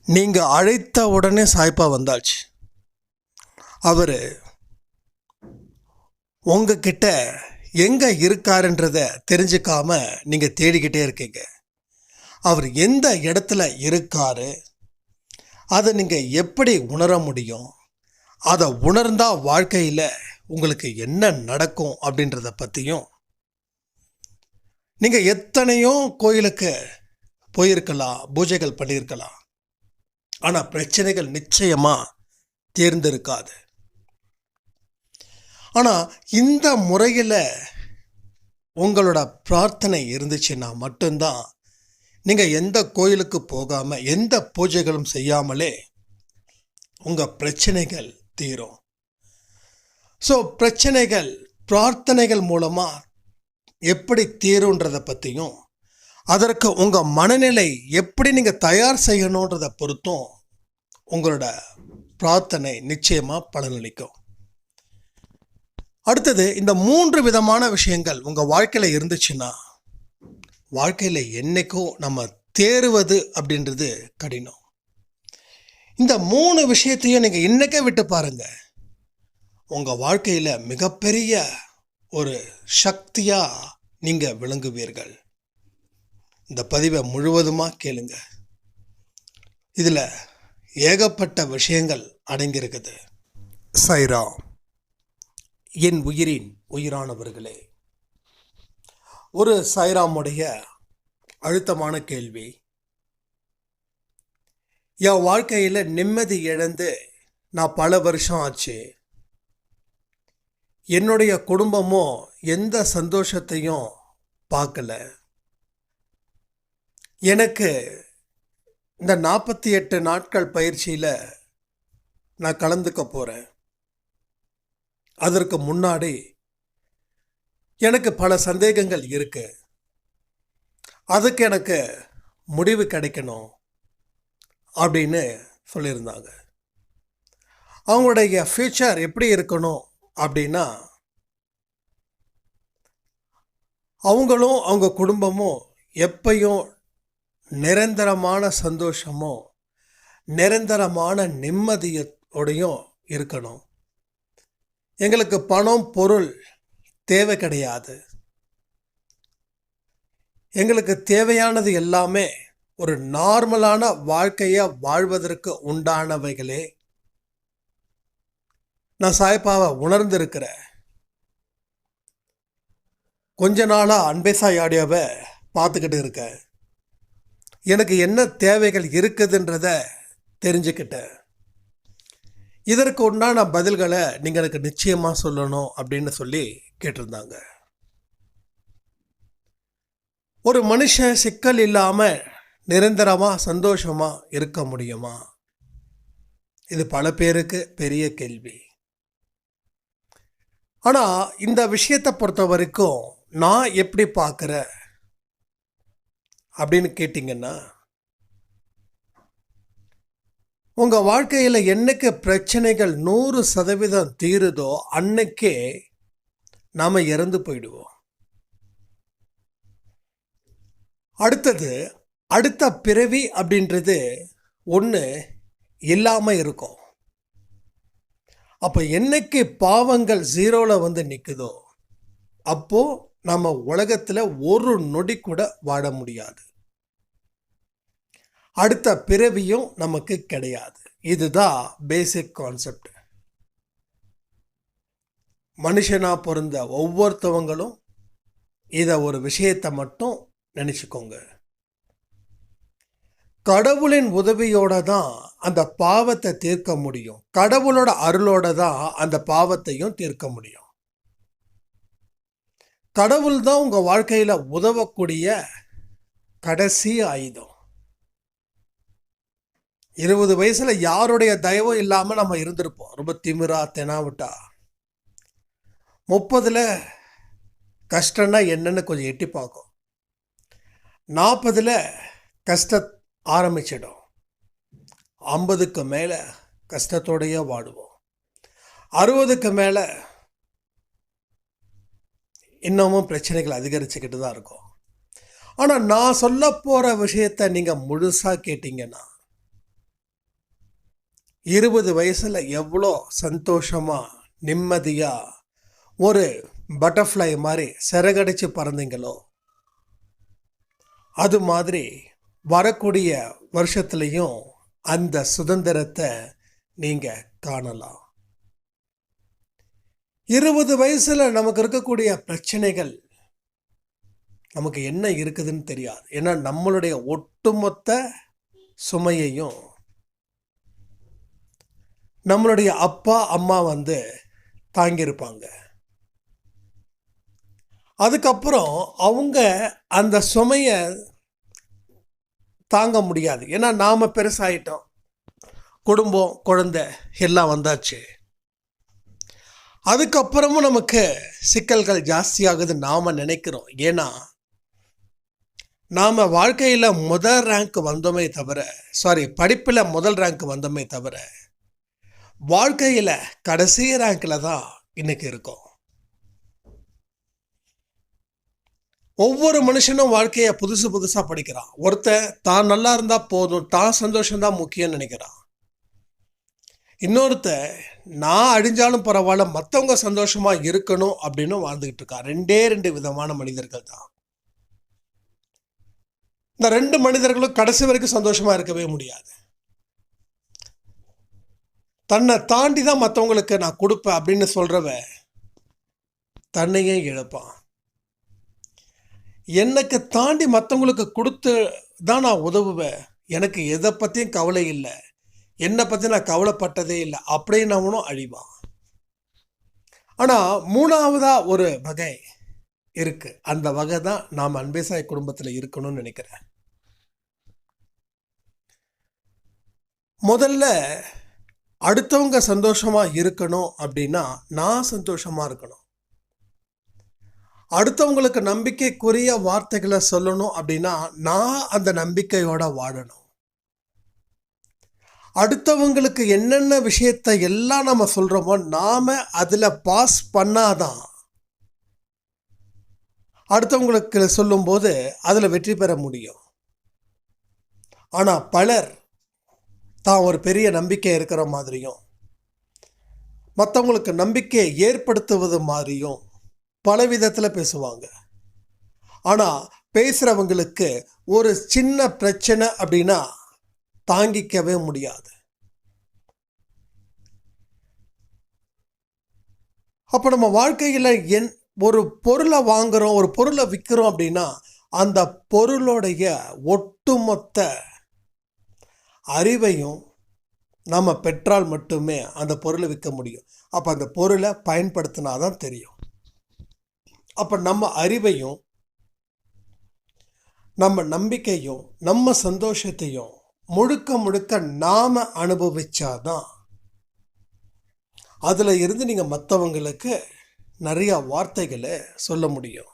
நீங்கள் அழைத்த உடனே சாய்ப்பா வந்தாச்சு. அவர் உங்ககிட்ட எங்கே இருக்காருன்றத தெரிஞ்சுக்காம நீங்கள் தேடிக்கிட்டே இருக்கீங்க. அவர் எந்த இடத்துல இருக்காரு, அதை நீங்கள் எப்படி உணர முடியும், அதை உணர்ந்தால் வாழ்க்கையில் உங்களுக்கு என்ன நடக்கும் அப்படின்றத பற்றியும், நீங்கள் எத்தனையோ கோயிலுக்கு போயிருக்கலாம், பூஜைகள் பண்ணியிருக்கலாம், ஆனால் பிரச்சனைகள் நிச்சயமாக தேர்ந்திருக்காது. ஆனால் இந்த முறையில் உங்களோட பிரார்த்தனை இருந்துச்சுன்னா மட்டும்தான் நீங்கள் எந்த கோயிலுக்கு போகாமல் எந்த பூஜைகளும் செய்யாமலே உங்கள் பிரச்சனைகள் தீரும். ஸோ பிரச்சனைகள் பிரார்த்தனைகள் மூலமாக எப்படி தீருன்றதை பற்றியும், அதற்கு உங்கள் மனநிலை எப்படி நீங்கள் தயார் செய்யணுன்றதை பொறுத்தும் உங்களோட பிரார்த்தனை நிச்சயமாக பலனளிக்கும். அடுத்தது, இந்த 3 விதமான விஷயங்கள் உங்கள் வாழ்க்கையில் இருந்துச்சுன்னா வாழ்க்கையில் என்றைக்கும் நம்ம தேறுவது அப்படின்றது கடினம். இந்த 3 விஷயத்தையும் நீங்கள் இன்றைக்கே விட்டு பாருங்கள், உங்கள் வாழ்க்கையில் மிகப்பெரிய ஒரு சக்தியாக நீங்கள் விளங்குவீர்கள். இந்த பதிவை முழுவதுமாக கேளுங்க. இதில் ஏகப்பட்ட விஷயங்கள் அடங்கியிருக்குது. சாய்ராம். என் உயிரின் உயிரானவர்களே, ஒரு சாய்ராமுடைய அழுத்தமான கேள்வி. என் வாழ்க்கையில் நிம்மதி இழந்து நான் பல வருஷம் ஆச்சு. என்னுடைய குடும்பமும் எந்த சந்தோஷத்தையும் பார்க்கல. எனக்கு இந்த 48 நாட்கள் பயிற்சியில் நான் கலந்துக்க போகிறேன். அதற்கு முன்னாடி எனக்கு பல சந்தேகங்கள் இருக்கு. அதுக்கு எனக்கு முடிவு கிடைக்கணும் அப்படின்னு சொல்லியிருந்தாங்க. அவங்களுடைய ஃப்யூச்சர் எப்படி இருக்கணும் அப்படின்னா, அவங்களும் அவங்க குடும்பமும் எப்பையும் நிரந்தரமான சந்தோஷமும் நிரந்தரமான நிம்மதியோடையும் இருக்கணும். எங்களுக்கு பணம் பொருள் தேவை கிடையாது. எங்களுக்கு தேவையானது எல்லாமே ஒரு நார்மலான வாழ்க்கையை வாழ்வதற்கு உண்டானவைகளே. நான் சாய்பாவை உணர்ந்திருக்கிறேன். கொஞ்ச நாளாக அன்பே சாய் ஆடியோவை பார்த்துக்கிட்டு இருக்கேன். எனக்கு என்ன தேவைகள் இருக்குதுன்றத தெரிஞ்சுக்கிட்டேன். இதற்கு உண்டான பதில்களை நீங்கள் எனக்கு நிச்சயமாக சொல்லணும் அப்படின்னு சொல்லி கேட்டிருந்தாங்க. ஒரு மனுஷன் சிக்கல் இல்லாமல் நிரந்தரமாக சந்தோஷமாக இருக்க முடியுமா? இது பல பேருக்கு பெரிய கேள்வி. ஆனால் இந்த விஷயத்தை பொறுத்த வரைக்கும் நான் எப்படி பார்க்குறேன் அப்படின்னு கேட்டிங்கன்னா, உங்கள் வாழ்க்கையில் என்னைக்கு பிரச்சனைகள் 100% தீருதோ அன்னைக்கே நாம் இறந்து போயிடுவோம். அடுத்த பிறவி அப்படின்றது ஒன்று இல்லாமல் இருக்கும். அப்போ என்னைக்கு பாவங்கள் 0ல் வந்து நிற்குதோ அப்போது நம்ம உலகத்தில் ஒரு நொடி கூட வாழ முடியாது. அடுத்த பிறவியும் நமக்கு கிடையாது. இதுதான் பேசிக் கான்செப்ட். மனுஷனாக பிறந்த ஒவ்வொருத்தவங்களும் இதை ஒரு விஷயத்தை மட்டும் நினச்சிக்கோங்க. கடவுளின் உதவியோட தான் அந்த பாவத்தை தீர்க்க முடியும். கடவுளோட அருளோட தான் அந்த பாவத்தையும் தீர்க்க முடியும். கடவுள் தான் உங்கள் வாழ்க்கையில் உதவக்கூடிய கடைசி ஆயுதம். 20 வயசில் யாருடைய தயவும் இல்லாமல் நம்ம இருந்திருப்போம். ரொம்ப திமிரா தெனாவிட்டா. 30ல் கஷ்டம்னா என்னன்னு கொஞ்சம் எட்டி பார்க்கும். 40ல் கஷ்டம் ஆரம்பிச்சிடும். 50க்கு மேலே கஷ்டத்தோடையே வாடுவோம். 60க்கு மேலே இன்னமும் பிரச்சனைகள் அதிகரிச்சுக்கிட்டு தான் இருக்கும். ஆனால் நான் சொல்ல போகிற விஷயத்தை நீங்கள் முழுசாக கேட்டிங்கன்னா, 20 வயசில் எவ்வளோ சந்தோஷமாக நிம்மதியாக ஒரு பட்டர்ஃப்ளை மாதிரி சிறகடிச்சு பறந்தீங்களோ அது மாதிரி வரக்கூடிய வருஷத்துலேயும் அந்த சுதந்திரத்தை நீங்கள் காணலாம். 20 வயசில் நமக்கு இருக்கக்கூடிய பிரச்சனைகள் நமக்கு என்ன இருக்குதுன்னு தெரியாது. ஏன்னா நம்மளுடைய ஒட்டுமொத்த சுமையையும் நம்மளுடைய அப்பா அம்மா தாங்கியிருப்பாங்க. அதுக்கப்புறம் அவங்க அந்த சுமையை தாங்க முடியாது. ஏன்னா நாம் பெருசாயிட்டோம், குடும்பம் குழந்தை எல்லாம் வந்தாச்சு. அதுக்கப்புறமும் நமக்கு சிக்கல்கள் ஜாஸ்தியாகுது நாம் நினைக்கிறோம். ஏன்னா நாம் வாழ்க்கையில் முதல் ரேங்க் வந்தோமே தவிர, படிப்பில் முதல் ரேங்க் வந்தோமே தவிர வாழ்க்கையில் கடைசி ரேங்கில் தான் இன்னைக்கு இருக்கோம். ஒவ்வொரு மனுஷனும் வாழ்க்கையை புதுசாக படிக்கிறான். ஒருத்தன் தான் நல்லா இருந்தால் போதும், தான் சந்தோஷம்தான் முக்கியம்னு நினைக்கிறான். இன்னொருத்தன் நான் அழிஞ்சாலும் பரவாயில்ல, மற்றவங்க சந்தோஷமாக இருக்கணும் அப்படின்னு வாழ்ந்துக்கிட்டு இருக்கான். ரெண்டு விதமான மனிதர்கள் தான். இந்த 2 மனிதர்களும் கடைசி வரைக்கும் சந்தோஷமாக இருக்கவே முடியாது. தன்னை தாண்டி தான் மற்றவங்களுக்கு நான் கொடுப்பேன் அப்படின்னு சொல்கிறவன் தன்னையே இழப்பான். எனக்கு தாண்டி மற்றவங்களுக்கு கொடுத்து தான் நான் உதவுவேன், எனக்கு எதை பற்றியும் கவலை இல்லை, என்னை பற்றி நான் கவலைப்பட்டதே இல்லை அப்படின்னு அவனும் அழிவான். ஆனால் 3ஆவதாக ஒரு வகை இருக்குது. அந்த வகை தான் நாம் அன்பேசாய் குடும்பத்தில் இருக்கணும்னு நினைக்கிறேன். முதல்ல அடுத்தவங்க சந்தோஷமாக இருக்கணும் அப்படின்னா நான் சந்தோஷமாக இருக்கணும். அடுத்தவங்களுக்கு நம்பிக்கைக்குரிய வார்த்தைகளை சொல்லணும் அப்படின்னா நான் அந்த நம்பிக்கையோட வாழணும். அடுத்தவங்களுக்கு என்னென்ன விஷயத்தை எல்லாம் நம்ம சொல்கிறோமோ நாம் அதில் பாஸ் பண்ணாதான் அடுத்தவங்களுக்கு சொல்லும்போது அதில் வெற்றி பெற முடியும். ஆனால் பலர் தான் ஒரு பெரிய நம்பிக்கை இருக்கிற மாதிரியும் மற்றவங்களுக்கு நம்பிக்கையை ஏற்படுத்துவது மாதிரியும் பல விதத்தில் பேசுவாங்க. ஆனால் பேசுகிறவங்களுக்கு ஒரு சின்ன பிரச்சனை அப்படின்னா தாங்கிக்கவே முடியாது. அப்போ நம்ம வாழ்க்கையில் ஒரு பொருளை வாங்குகிறோம், ஒரு பொருளை விற்கிறோம் அப்படின்னா அந்த பொருளுடைய ஒட்டுமொத்த அறிவையும் நம்ம பெற்றால் மட்டுமே அந்த பொருளை விற்க முடியும். அப்போ அந்த பொருளை பயன்படுத்தினா தான் தெரியும். அப்போ நம்ம அறிவையும் நம்ம நம்பிக்கையும் நம்ம சந்தோஷத்தையும் முழுக்க நாம் அனுபவிச்சாதான் அதில் இருந்து நீங்கள் மற்றவங்களுக்கு நிறையா வார்த்தைகளை சொல்ல முடியும்.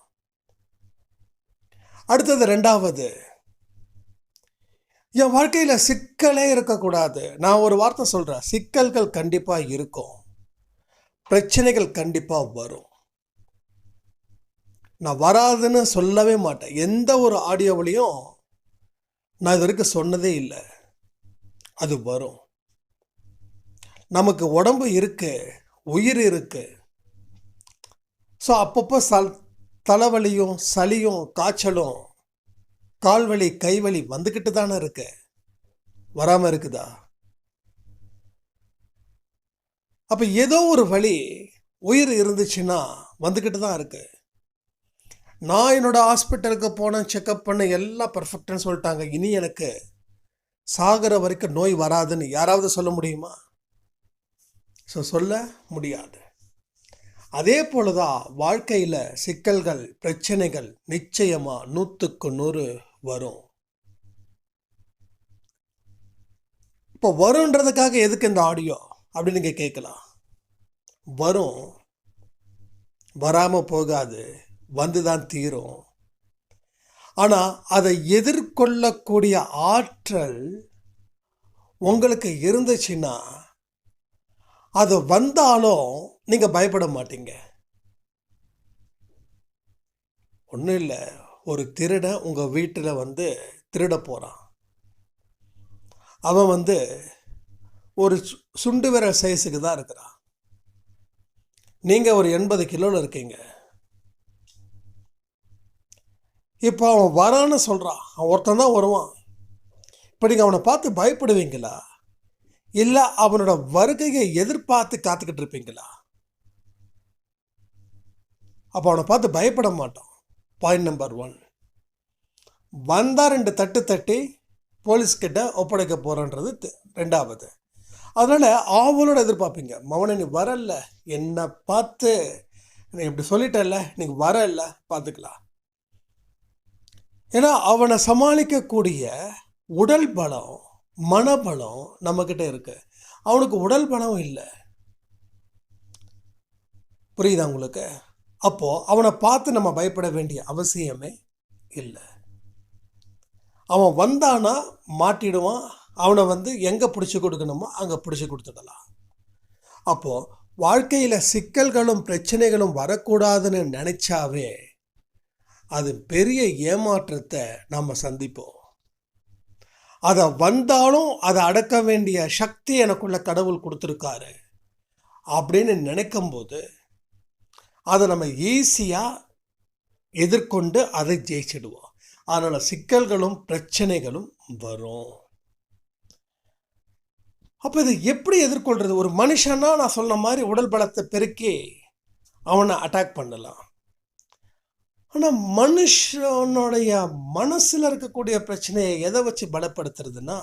அடுத்தது 2வது, என் வாழ்க்கையில் சிக்கலே இருக்கக்கூடாது. நான் ஒரு வார்த்தை சொல்கிறேன், சிக்கல்கள் கண்டிப்பாக இருக்கும், பிரச்சனைகள் கண்டிப்பாக வரும். நான் வராதுன்னு சொல்லவே மாட்டேன். எந்த ஒரு ஆடியோவிலையும் நான் இது வரைக்கும் சொன்னதே இல்லை. அது வரும். நமக்கு உடம்பு இருக்கு, உயிர் இருக்கு. ஸோ அப்பப்போ தலைவலியும் சளியும் காய்ச்சலும் கால்வலி கைவலி வந்துக்கிட்டு தானே இருக்கு, வராமல் இருக்குதா? அப்போ ஏதோ ஒரு வழி உயிர் இருந்துச்சுன்னா வந்துக்கிட்டு தான் இருக்கு. நான் என்னோட ஹாஸ்பிட்டலுக்கு போனேன், செக்கப் பண்ண எல்லாம் பர்ஃபெக்ட்னு சொல்லிட்டாங்க, இனி எனக்கு சாகிற வரைக்கும் நோய் வராதுன்னு யாராவது சொல்ல முடியுமா? சொல்ல முடியாது. அதே போல தான் வாழ்க்கையில் சிக்கல்கள் பிரச்சனைகள் நிச்சயமாக 100க்கு 100 வரும். இப்போ வரும்ன்றதுக்காக எதுக்கு இந்த ஆடியோ அப்படின்னு நீங்கள் கேட்கலாம். வரும், வராமல் போகாது, வந்து தான் தீரும். ஆனால் அதை எதிர்கொள்ளக்கூடிய ஆற்றல் உங்களுக்கு இருந்துச்சுன்னா அது வந்தாலும் நீங்கள் பயப்பட மாட்டீங்க. ஒன்றும் இல்லை, ஒரு திருடன் உங்கள் வீட்டில் திருட போகிறான். அவன் ஒரு சுண்டு விரல் சைஸுக்கு தான் இருக்கிறான். நீங்கள் ஒரு 80 கிலோவில் இருக்கீங்க. இப்போ அவன் வரான்னு சொல்கிறான். அவன் ஒருத்தன் தான் வருவான். இப்போ நீங்கள் அவனை பார்த்து பயப்படுவீங்களா, இல்லை அவனோட வருகையை எதிர்பார்த்து காத்துக்கிட்டு இருப்பீங்களா? அப்போ அவனை பார்த்து பயப்பட மாட்டோம். Point number 1. வந்தால் 2 தட்டு தட்டி போலீஸ்கிட்ட ஒப்படைக்க போகிறன்றது 2வது. அதனால் ஆவலோடு எதிர்பார்ப்பீங்க. மவனை நீ வரல, என்னை பார்த்து நீ இப்படி சொல்லிட்டல, நீ வரல, பார்த்துக்கலாம். ஏன்னா அவனை சமாளிக்கக்கூடிய உடல் பலம், மனபலம் நம்மக்கிட்ட இருக்கு. அவனுக்கு உடல் பலம் இல்லை. புரியுதா உங்களுக்கு? அப்போது அவனை பார்த்து நம்ம பயப்பட வேண்டிய அவசியமே இல்லை. அவன் வந்தானா மாட்டிடுவான். அவனை எங்கே பிடிச்சி கொடுக்கணுமோ அங்கே பிடிச்சி கொடுத்துடலாம். அப்போது வாழ்க்கையில் சிக்கல்களும் பிரச்சனைகளும் வரக்கூடாதுன்னு நினச்சாவே அது பெரிய ஏமாற்றத்தை நாம் சந்திப்போம். அதை வந்தாலும் அதை அடக்க வேண்டிய சக்தி எனக்குள்ள கடவுள் கொடுத்துருக்காரு அப்படின்னு நினைக்கும்போது அதை நம்ம ஈஸியாக எதிர்கொண்டு அதை ஜெயிச்சிடுவோம். அதனால் சிக்கல்களும் பிரச்சனைகளும் வரும். அப்போ இதை எப்படி எதிர்கொள்கிறது? ஒரு மனுஷனா நான் சொன்ன மாதிரி உடல் பலத்தை பெருக்கி அவனை அட்டாக் பண்ணலாம். ஆனால் மனுஷனுடைய மனசில் இருக்கக்கூடிய பிரச்சனையை எதை வச்சு பலப்படுத்துறதுன்னா,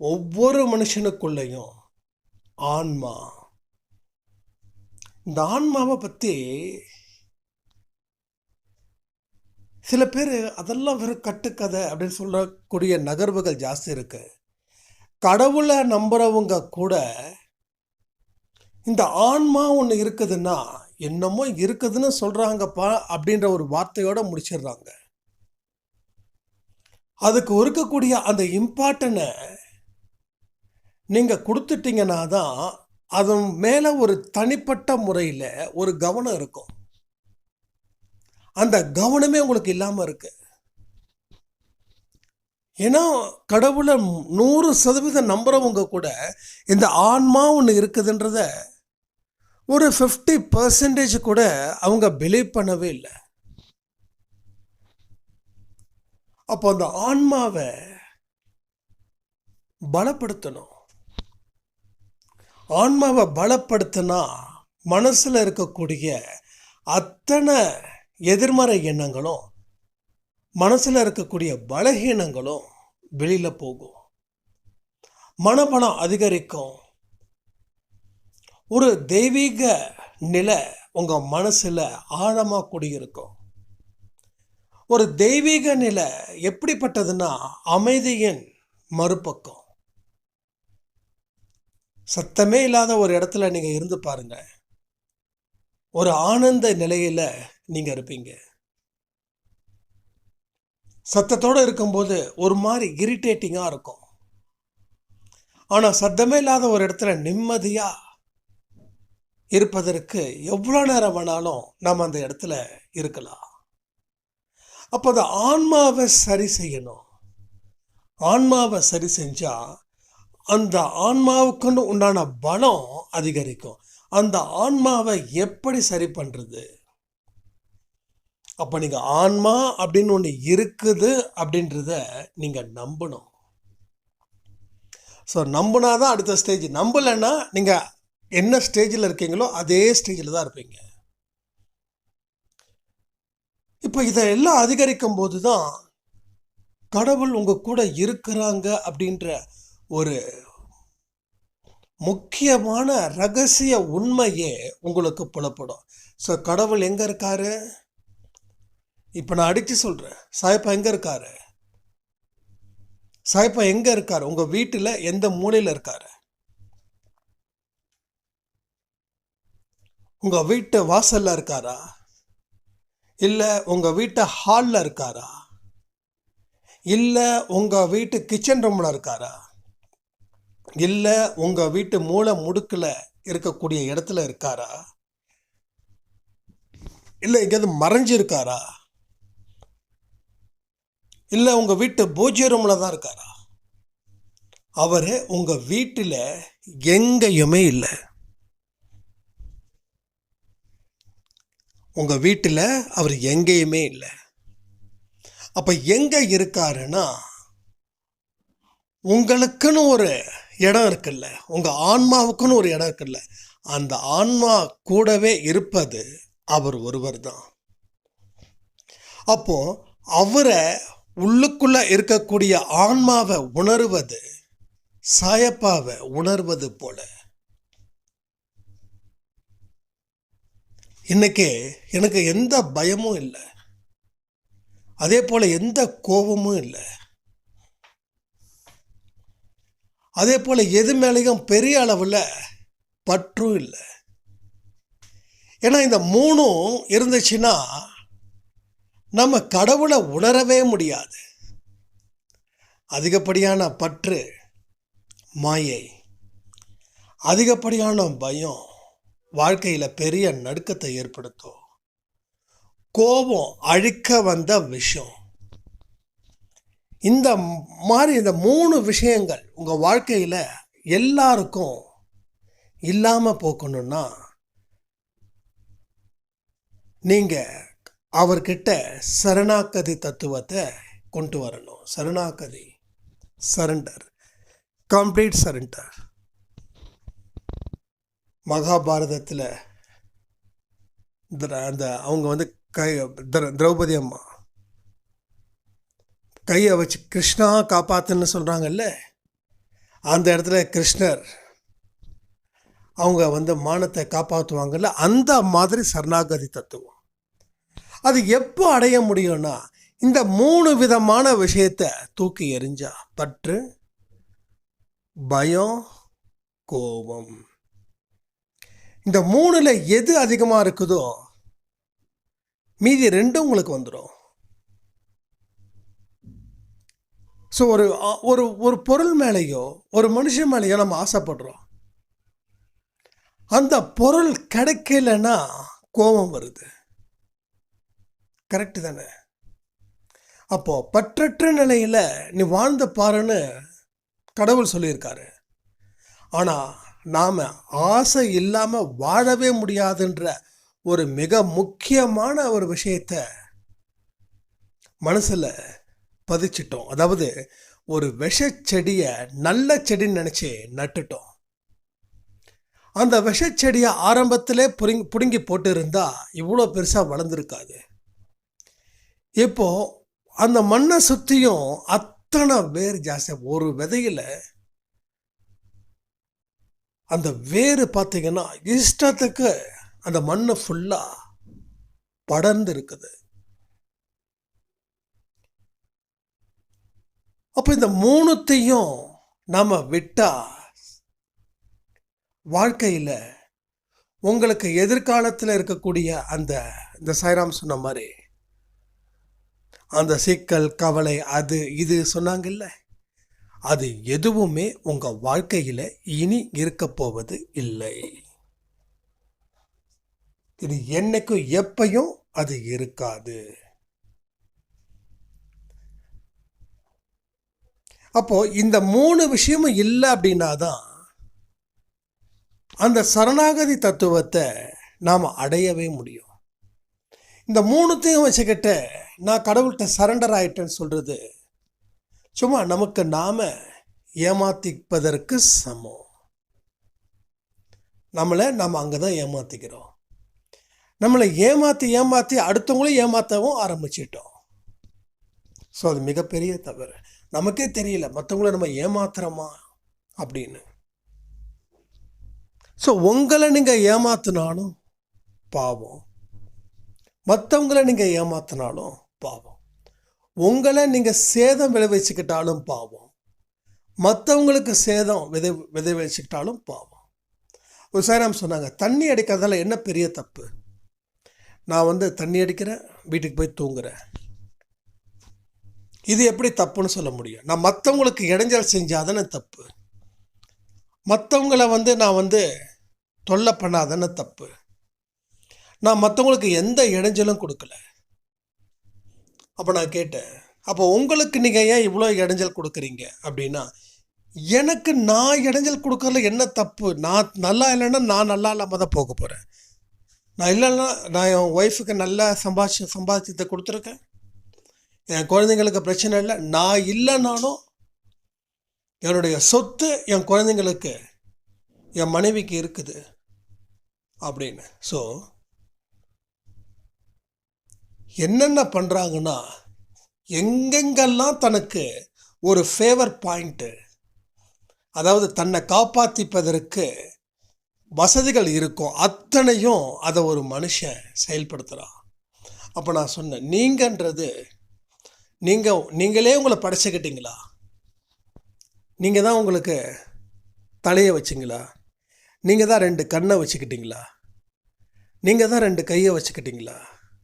ஒவ்வொரு மனுஷனுக்குள்ளேயும் ஆன்மா. இந்த ஆன்மாவை பற்றி சில பேர் அதெல்லாம் வெறும் கட்டுக்கதை அப்படின்னு சொல்லக்கூடிய நகர்வுகள் ஜாஸ்தி இருக்கு. கடவுளை நம்புறவங்க கூட இந்த ஆன்மா ஒன்று இருக்குதுன்னா என்னமோ இருக்குதுன்னு சொல்கிறாங்கப்பா அப்படின்ற ஒரு வார்த்தையோடு முடிச்சிடுறாங்க. அதுக்கு இருக்கக்கூடிய அந்த இம்பார்ட்டனை நீங்கள் கொடுத்துட்டீங்கன்னா தான் அது மேலே ஒரு தனிப்பட்ட முறையில் ஒரு கவனம் இருக்கும். அந்த கவனமே உங்களுக்கு இல்லாமல் இருக்கு. ஏன்னா கடவுளை 100% நம்புறவங்க கூட இந்த ஆன்மா ஒன்று இருக்குதுன்றத ஒரு 50% கூட அவங்க பிலீவ் பண்ணவே இல்லை. அப்போ அந்த ஆன்மாவை பலப்படுத்தணும். ஆன்மாவை பலப்படுத்தினா மனசில் இருக்கக்கூடிய அத்தனை எதிர்மறை எண்ணங்களும் மனசில் இருக்கக்கூடிய பலகீனங்களும் வெளியில் போகும். மனபலம் அதிகரிக்கும். ஒரு தெய்வீக நிலை உங்கள் மனசில் ஆழமாக குடியிருக்கும். ஒரு தெய்வீக நிலை எப்படிப்பட்டதுன்னா அமைதியின் மறுபக்கம். சத்தமே இல்லாத ஒரு இடத்துல நீங்கள் இருந்து பாருங்க, ஒரு ஆனந்த நிலையில் நீங்கள் இருப்பீங்க. சத்தத்தோடு இருக்கும்போது ஒரு மாதிரி இரிட்டேட்டிங்காக இருக்கும். ஆனால் சத்தமே இல்லாத ஒரு இடத்துல நிம்மதியாக இருப்பதற்கு எவ்வளோ நேரம் வேணாலும் நம்ம அந்த இடத்துல இருக்கலாம். அப்போ அந்த ஆன்மாவை சரி செய்யணும். ஆன்மாவை சரி செஞ்சால் அந்த ஆன்மாவுக்குன்னு உண்டான பலம் அதிகரிக்கும். அந்த ஆன்மாவை எப்படி சரி பண்ணுறது? அப்போ நீங்கள் ஆன்மா அப்படின்னு ஒன்று இருக்குது அப்படின்றத நீங்கள் நம்பணும். ஸோ நம்பினாதான் அடுத்த ஸ்டேஜ். நம்பலைன்னா நீங்கள் என்ன ஸ்டேஜில் இருக்கீங்களோ அதே ஸ்டேஜில் தான் இருப்பீங்க. இப்போ இதெல்லாம் அதிகரிக்கும் போது தான் கடவுள் உங்கள் கூட இருக்கிறாங்க அப்படின்ற ஒரு முக்கியமான ரகசிய உண்மையே உங்களுக்கு புலப்படும். ஸோ கடவுள் எங்கே இருக்காரு? இப்போ நான் அடித்து சொல்கிறேன், சாய்ப்பா எங்கே இருக்காரு? சாய்ப்பா எங்கே இருக்காரு? உங்கள் வீட்டில் எந்த மூலையில் இருக்காரு? உங்கள் வீட்டு வாசலில் இருக்காரா? இல்லை உங்கள் வீட்டு ஹாலில் இருக்காரா? இல்லை உங்கள் வீட்டு கிச்சன் ரூமில் இருக்காரா? இல்லை உங்கள் வீட்டு மூலை முடுக்கில் இருக்கக்கூடிய இடத்துல இருக்காரா? இல்லை எங்கேயாவது மறைஞ்சு இருக்காரா? இல்லை உங்கள் வீட்டு பூஜ்ய ரூமில் தான் இருக்காரா? அவர் உங்கள் வீட்டில் எங்கேயுமே இல்லை. உங்கள் வீட்டில் அவர் எங்கேயுமே இல்லை. அப்போ எங்கே இருக்காருன்னா, உங்களுக்குன்னு ஒரு இடம் இருக்குல்ல, உங்கள் ஆன்மாவுக்குன்னு ஒரு இடம் இருக்குல்ல, அந்த ஆன்மா கூடவே இருப்பது அவர் ஒருவர் தான். அப்போ அவரை உள்ளுக்குள்ள இருக்கக்கூடிய ஆன்மாவை உணர்வது சாயப்பாவை உணர்வது போல இன்னைக்கு எனக்கு எந்த பயமும் இல்லை, அதே போல எந்த கோபமும் இல்லை, அதே போல எது மேலேயும் பெரிய அளவில் பற்றும் இல்லை. ஏன்னா இந்த மூணும் இருந்துச்சுன்னா நம்ம கடவுளை உணரவே முடியாது. அதிகப்படியான பற்று மாயை, அதிகப்படியான பயம் வாழ்க்கையில் பெரிய நடுக்கத்தை ஏற்படுத்தும். கோபம் அழிக்க வந்த விஷயம். இந்த மாதிரி இந்த மூணு விஷயங்கள் உங்கள் வாழ்க்கையில் எல்லாருக்கும் இல்லாமல் போக்கணும்னா நீங்கள் அவர்கிட்ட சரணாகதி தத்துவத்தை கொண்டு வரணும். சரணாகதி, சரண்டர், கம்ப்ளீட் சரண்டர். மகாபாரதத்தில் அந்த அவங்க வந்து திரௌபதி அம்மா கையை வச்சு கிருஷ்ணா காப்பாத்துன்னு சொல்கிறாங்கல்ல, அந்த இடத்துல கிருஷ்ணர் அவங்க வந்து மானத்தை காப்பாற்றுவாங்கல்ல, அந்த மாதிரி சரணாகதி தத்துவம். அது எப்போ அடைய முடியும்னா, இந்த மூணு விதமான விஷயத்தை தூக்கி எறிஞ்சா, பற்று, பயம், கோபம், இந்த மூணுல எது அதிகமாக இருக்குதோ மீதி ரெண்டும் உங்களுக்கு வந்துடும். ஸோ ஒரு ஒரு ஒரு பொருள் மேலேயோ ஒரு மனுஷன் மேலேயோ நம்ம ஆசைப்படுறோம். அந்த பொருள் கிடைக்கலன்னா கோபம் வருது. கரெக்டு தானே? அப்போ பற்றற்ற நிலையில் நீ வாழ்ந்த பாருன்னு கடவுள் சொல்லியிருக்காரு. ஆனால் நாம் ஆசை இல்லாமல் வாழவே முடியாதுன்ற ஒரு மிக முக்கியமான ஒரு விஷயத்தை மனசில் பதிச்சிட்டோம். அதாவது ஒரு விஷச்செடியை நல்ல செடின்னு நினச்சி நட்டுட்டோம். அந்த விஷச்செடியை ஆரம்பத்திலே பிடுங்கி போட்டு இருந்தால் இவ்வளோ பெருசாக வளர்ந்துருக்காது. இப்போ அந்த மண்ணை சுற்றியும் அத்தனை வேர் ஜாஸ்தியாக, ஒரு விதையில் அந்த வேர் பார்த்தீங்கன்னா இஷ்டத்துக்கு அந்த மண்ணை ஃபுல்லாக படர்ந்து இருக்குது. அப்போ இந்த மூணுத்தையும் நாம் விட்டால் வாழ்க்கையில் உங்களுக்கு எதிர்காலத்தில் இருக்கக்கூடிய இந்த சாய்ராம் சொன்ன மாதிரி அந்த சிக்கல், கவலை, அது இது சொன்னாங்கல்ல, அது எதுவுமே உங்கள் வாழ்க்கையில் இனி இருக்க போவது இல்லை. இது என்னைக்கும் எப்பையும் அது இருக்காது. அப்போ இந்த மூணு விஷயமும் இல்லை அப்படின்னா தான் அந்த சரணாகதி தத்துவத்தை நாம் அடையவே முடியும். இந்த மூணுத்தையும் வச்சுக்கிட்டு நான் கடவுள்கிட்ட சரண்டர் ஆயிட்டேன்னு சொல்றது சும்மா நமக்கு நாம ஏமாத்திப்பதற்கு சமம். நம்மளை நாம் அங்கே தான் ஏமாத்திக்கிறோம். நம்மளை ஏமாற்றி அடுத்தவங்களையும் ஏமாற்றவும் ஆரம்பிச்சிட்டோம். ஸோ அது மிகப்பெரிய தவறு. நமக்கே தெரியல மற்றவங்கள நம்ம ஏமாத்துறோமா அப்படின்னு. ஸோ உங்களை நீங்கள் ஏமாத்தினாலும் பாவம், மற்றவங்களை நீங்கள் ஏமாத்தினாலும் பாவம், உங்களை நீங்கள் சேதம் விளைவிச்சுக்கிட்டாலும் பாவம், மற்றவங்களுக்கு சேதம் விளைவிச்சுக்கிட்டாலும் பாவம். ஒரு சாய்ராம் சொன்னாங்க, தண்ணி அடிக்கிறதால என்ன பெரிய தப்பு? நான் தண்ணி அடிக்கிறேன், வீட்டுக்கு போய் தூங்குறேன், இது எப்படி தப்புன்னு சொல்ல முடியும்? நான் மற்றவங்களுக்கு இடைஞ்சல் செஞ்சாதானே தப்பு. மற்றவங்களை நான் தொல்லை பண்ணாதானே தப்பு. நான் மற்றவங்களுக்கு எந்த இடைஞ்சலும் கொடுக்கல. அப்போ நான் கேட்டேன், அப்போ உங்களுக்கு நீங்கள் ஏன் இவ்வளோ இடைஞ்சல் கொடுக்குறீங்க அப்படின்னா, எனக்கு நான் இடைஞ்சல் கொடுக்கறதுல என்ன தப்பு? நான் நல்லா இல்லைன்னா நான் நல்லா இல்லாமல் தான் போக போகிறேன். நான் இல்லைன்னா நான் என் ஒய்ஃபுக்கு நல்லா சம்பாதிச்சத்தை கொடுத்துருக்கேன். என் குழந்தைங்களுக்கு பிரச்சனை இல்லை. நான் இல்லைனாலும் என்னுடைய சொத்து என் குழந்தைங்களுக்கு, என் மனைவிக்கு இருக்குது அப்படின்னு. ஸோ என்னென்ன பண்ணுறாங்கன்னா, எங்கெங்கெல்லாம் தனக்கு ஒரு ஃபேவர் பாயிண்ட்டு, அதாவது தன்னை காப்பாற்றிப்பதற்கு வசதிகள் இருக்கும், அத்தனையும் அதை ஒரு மனுஷன் செயல்படுத்துகிறான். அப்போ நான் சொன்னேன், நீங்கன்றது நீங்களே உங்களை படைச்சிக்கிட்டீங்களா? நீங்கள் தான் உங்களுக்கு தலையை வச்சிங்களா? நீங்கள் தான் 2 கண்ணை வச்சுக்கிட்டீங்களா? நீங்கள் தான் 2 கையை வச்சுக்கிட்டீங்களா?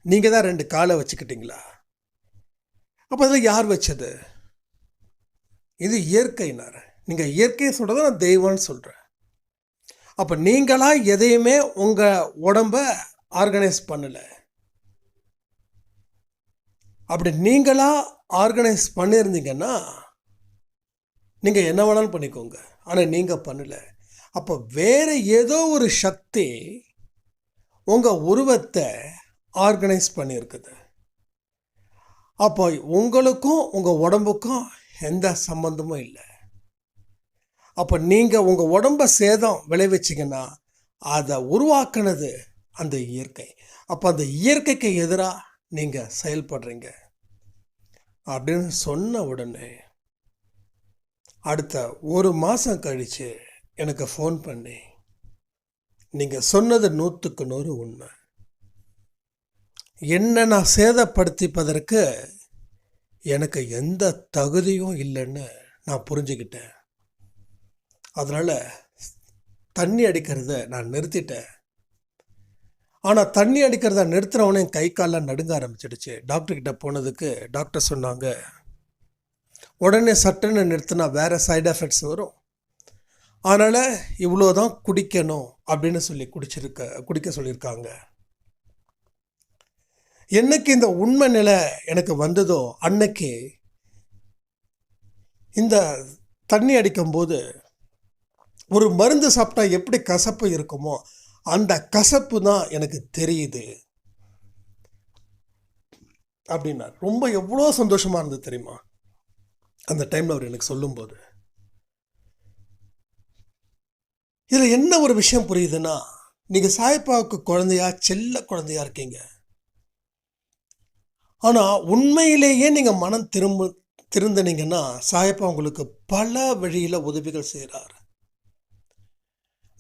நீங்கள் தான் 2 காலை வச்சுக்கிட்டீங்களா? அப்போ அதில் யார் வச்சது? இது இயற்கைனார். நீங்கள் இயற்கையை சொல்கிறத நான் தெய்வம்னு சொல்கிறேன். அப்போ நீங்களாக எதையுமே உங்கள் உடம்ப ஆர்கனைஸ் பண்ணலை. அப்படி நீங்களாக ஆர்கனைஸ் பண்ணியிருந்தீங்கன்னா நீங்கள் என்ன வேணாலும் பண்ணிக்கோங்க. ஆனால் நீங்கள் பண்ணலை. அப்போ வேறு ஏதோ ஒரு சக்தி உங்கள் உருவத்தை ஆர்கனைஸ் பண்ணியிருக்குது. அப்போ உங்களுக்கும் உங்கள் உடம்புக்கும் எந்த சம்பந்தமும் இல்லை. அப்போ நீங்கள் உங்கள் உடம்பை சேதம் விளைவிச்சிங்கன்னா அதை உருவாக்குனது அந்த இயற்கை. அப்போ அந்த இயற்கைக்கு எதிராக நீங்கள் செயல்படுறீங்க அப்படின்னு சொன்ன உடனே அடுத்த 1 மாதம் கழித்து எனக்கு ஃபோன் பண்ணி, நீங்கள் சொன்னது 100க்கு 100 உண்மை. என்ன நான் சேதப்படுத்திப்பதற்கு எனக்கு எந்த தகுதியும் இல்லைன்னு நான் புரிஞ்சுக்கிட்டேன். அதனால் தண்ணி அடிக்கிறத நான் நிறுத்திட்டேன். ஆனால் தண்ணி அடிக்கிறத நிறுத்துறவனே கை காலெலாம் நடுங்க ஆரம்பிச்சிடுச்சு. டாக்டர்கிட்ட போனதுக்கு டாக்டர் சொன்னாங்க, உடனே சட்டுன்னு நிறுத்தினா வேறு சைடு எஃபெக்ட்ஸ் வரும், அதனால் இவ்வளோ தான் குடிக்கணும் அப்படின்னு சொல்லி குடிக்க சொல்லியிருக்காங்க. என்னைக்கு இந்த உண்மை நிலை எனக்கு வந்ததோ அன்னைக்கு இந்த தண்ணி அடிக்கும்போது ஒரு மருந்து சாப்பிட்டா எப்படி கசப்பு இருக்குமோ அந்த கசப்பு தான் எனக்கு தெரியுது அப்படின்னா ரொம்ப எவ்வளோ சந்தோஷமாக இருந்தது தெரியுமா அந்த டைமில் அவர் எனக்கு சொல்லும்போது. இதில் என்ன ஒரு விஷயம் புரியுதுன்னா, நீங்கள் சாயப்பாவுக்கு குழந்தையா, செல்ல குழந்தையா இருக்கீங்க. ஆனால் உண்மையிலேயே நீங்கள் மனம் திருந்தினீங்கன்னா சாயப்பா உங்களுக்கு பல வழியில் உதவிகள் செய்கிறார்.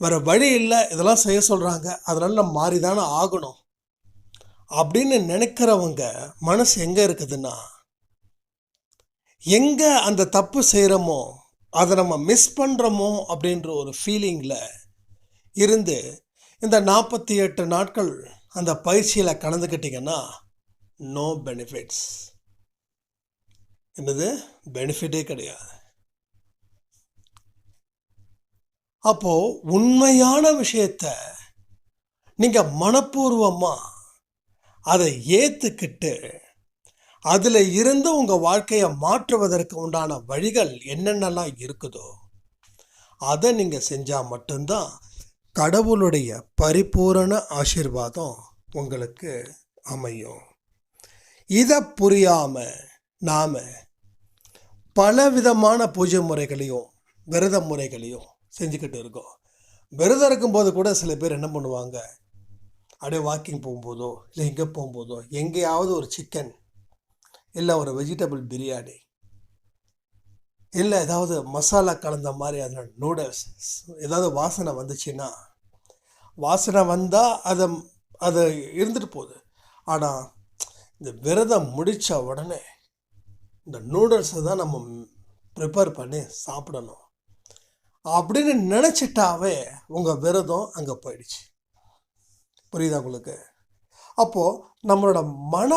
வேறு வழி இல்லை, இதெல்லாம் செய்ய சொல்கிறாங்க, அதனால் நம்ம மாறி தானே ஆகணும் அப்படின்னு நினைக்கிறவங்க மனசு எங்கே இருக்குதுன்னா, எங்கே அந்த தப்பு செய்கிறோமோ அதை நம்ம மிஸ் பண்ணுறோமோ அப்படின்ற ஒரு ஃபீலிங்கில் இருந்து இந்த 48 நாட்கள் அந்த பயிற்சியில் கலந்துக்கிட்டிங்கன்னா நோ பெனிஃபிட்ஸ். என்னது பெனிஃபிட்டே கிடையாது. அப்போது உண்மையான விஷயத்தை நீங்கள் மனப்பூர்வமாக அதை ஏற்றுக்கிட்டு அதில் இருந்து உங்கள் வாழ்க்கையை மாற்றுவதற்கு உண்டான வழிகள் என்னென்னலாம் இருக்குதோ அதை நீங்கள் செஞ்சால் மட்டும்தான் கடவுளுடைய பரிபூரண ஆசீர்வாதம் உங்களுக்கு அமையும். இதை புரியாமல் நாம் பலவிதமான பூஜை முறைகளையும் விரத முறைகளையும் செஞ்சுக்கிட்டு இருக்கோம். விரதம் இருக்கும்போது கூட சில பேர் என்ன பண்ணுவாங்க, அப்படியே வாக்கிங் போகும்போதோ இல்லை எங்கே போகும்போதோ எங்கேயாவது ஒரு சிக்கன் இல்லை ஒரு வெஜிடபிள் பிரியாணி இல்லை ஏதாவது மசாலா கலந்த மாதிரி அதில் நூடுல்ஸ் ஏதாவது வாசனை வந்துச்சுன்னா, வாசனை வந்தால் அதை இருந்துட்டு போகுது. ஆனால் இந்த விரதம் முடித்த உடனே இந்த நூடுல்ஸை தான் நம்ம ப்ரிப்பேர் பண்ணி சாப்பிடணும் அப்படின்னு நினச்சிட்டாவே உங்கள் விரதம் அங்கே போயிடுச்சு. புரியுதா உங்களுக்கு? அப்போது நம்மளோட மன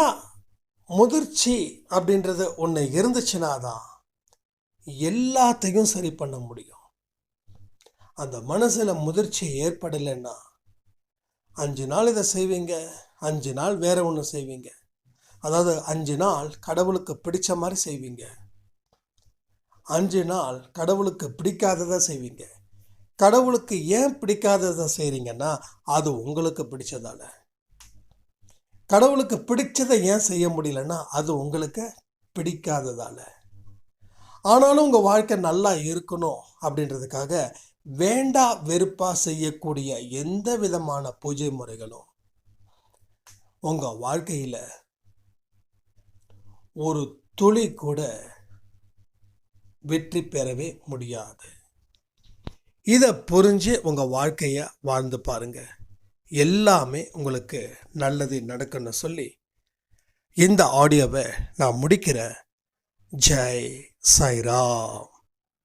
முதிர்ச்சி அப்படின்றது ஒன்று இருந்துச்சுன்னா தான் எல்லாத்தையும் சரி பண்ண முடியும். அந்த மனசில் முதிர்ச்சி ஏற்படலைன்னா 5 நாள் இதை செய்வீங்க, 5 நாள் வேறு ஒன்று செய்வீங்க. அதாவது 5 நாள் கடவுளுக்கு பிடிச்ச மாதிரி செய்வீங்க, 5 நாள் கடவுளுக்கு பிடிக்காததை செய்வீங்க. கடவுளுக்கு ஏன் பிடிக்காததை செய்கிறீங்கன்னா அது உங்களுக்கு பிடிச்சதால. கடவுளுக்கு பிடிச்சதை ஏன் செய்ய முடியலன்னா அது உங்களுக்கு பிடிக்காததால. ஆனாலும் உங்கள் வாழ்க்கை நல்லா இருக்கணும் அப்படின்றதுக்காக வேண்டா வெறுப்பா செய்யக்கூடிய எந்த விதமான பூஜை முறைகளும் உங்கள் வாழ்க்கையில் ஒரு துளி கூட வெற்றி பெறவே முடியாது. இதை புரிஞ்சு உங்கள் வாழ்க்கையை வாழ்ந்து பாருங்க. எல்லாமே உங்களுக்கு நல்லது நடக்குன்னு சொல்லி இந்த ஆடியோவை நான் முடிக்கிறேன். ஜெய் சாய்ராம்.